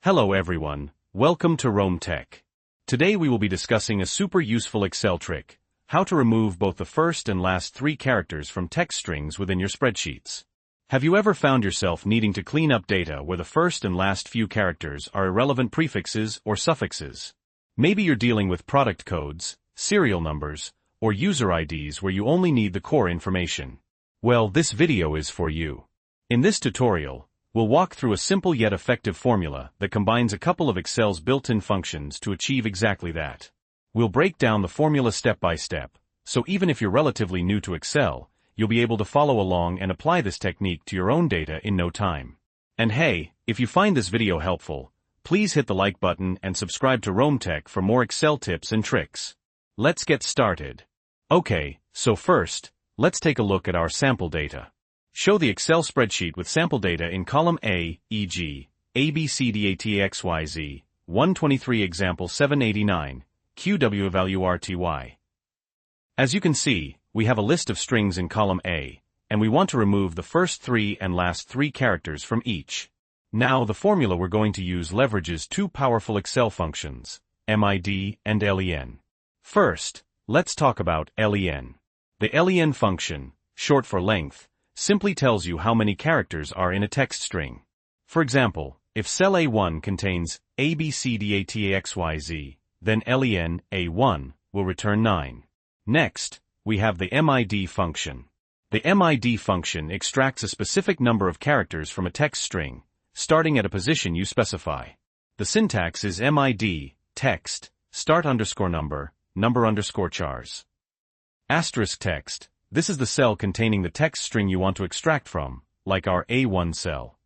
Hello everyone, welcome to Rome Tech. Today we will be discussing a super useful Excel trick, how to remove both the first and last three characters from text strings within your spreadsheets. Have you ever found yourself needing to clean up data where the first and last few characters are irrelevant prefixes or suffixes? Maybe you're dealing with product codes, serial numbers, or user IDs where you only need the core information. Well, this video is for you. In this tutorial, we'll walk through a simple yet effective formula that combines a couple of Excel's built-in functions to achieve exactly that. We'll break down the formula step by step, so even if you're relatively new to Excel, you'll be able to follow along and apply this technique to your own data in no time. And hey, if you find this video helpful, please hit the like button and subscribe to Rome Tech for more Excel tips and tricks. Let's get started. Okay, so first, let's take a look at our sample data. Show the Excel spreadsheet with sample data in column A, e.g., ABCDATXYZ, 123 example 789, QWEvalueRTY. As you can see, we have a list of strings in column A, and we want to remove the first three and last three characters from each. Now the formula we're going to use leverages two powerful Excel functions, MID and LEN. First, let's talk about LEN. The LEN function, short for length, simply tells you how many characters are in a text string. For example, if cell A1 contains ABCDATXYZ, then LEN A1 will return 9. Next, we have the MID function. The MID function extracts a specific number of characters from a text string, starting at a position you specify. The syntax is MID, text, start underscore number, number underscore chars. Asterisk text. This is the cell containing the text string you want to extract from, like our A1 cell.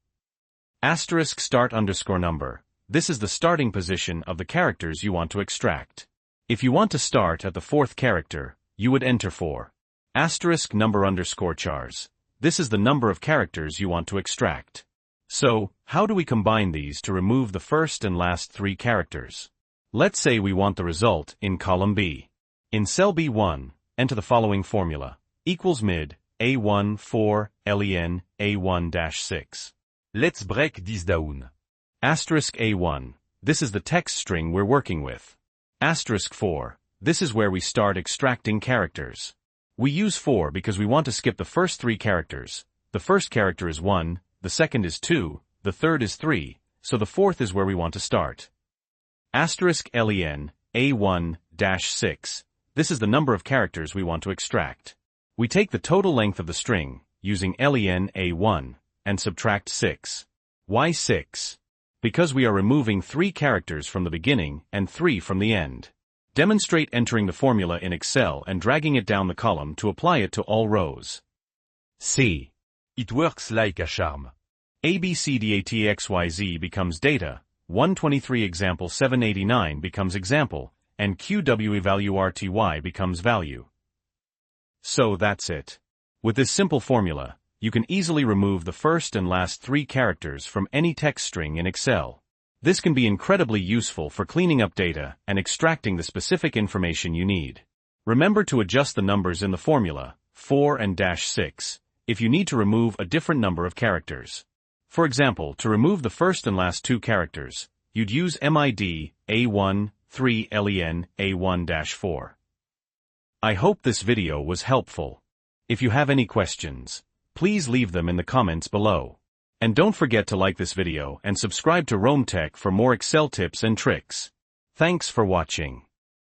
Asterisk start underscore number. This is the starting position of the characters you want to extract. If you want to start at the fourth character, you would enter 4. Asterisk number underscore chars. This is the number of characters you want to extract. So, how do we combine these to remove the first and last three characters? Let's say we want the result in column B. In cell B1, enter the following formula. Equals mid, A1 4, LEN, A1-6. Let's break this down. Asterisk A1, this is the text string we're working with. Asterisk 4, this is where we start extracting characters. We use 4 because we want to skip the first three characters. The first character is 1, the second is 2, the third is 3, so the fourth is where we want to start. Asterisk LEN, A1-6, this is the number of characters we want to extract. We take the total length of the string, using LEN A1, and subtract 6. Why 6? Because we are removing 3 characters from the beginning and 3 from the end. Demonstrate entering the formula in Excel and dragging it down the column to apply it to all rows. See. It works like a charm. ABCDATXYZ becomes data, 123 example 789 becomes example, and QWEvalueRTY becomes value. So that's it. With this simple formula, you can easily remove the first and last three characters from any text string in Excel. This can be incredibly useful for cleaning up data and extracting the specific information you need. Remember to adjust the numbers in the formula, 4 and -6, if you need to remove a different number of characters. For example, to remove the first and last two characters, you'd use MID, A1, 3 LEN, A1-4. I hope this video was helpful. If you have any questions, please leave them in the comments below. And don't forget to like this video and subscribe to Rome Tech for more Excel tips and tricks. Thanks for watching.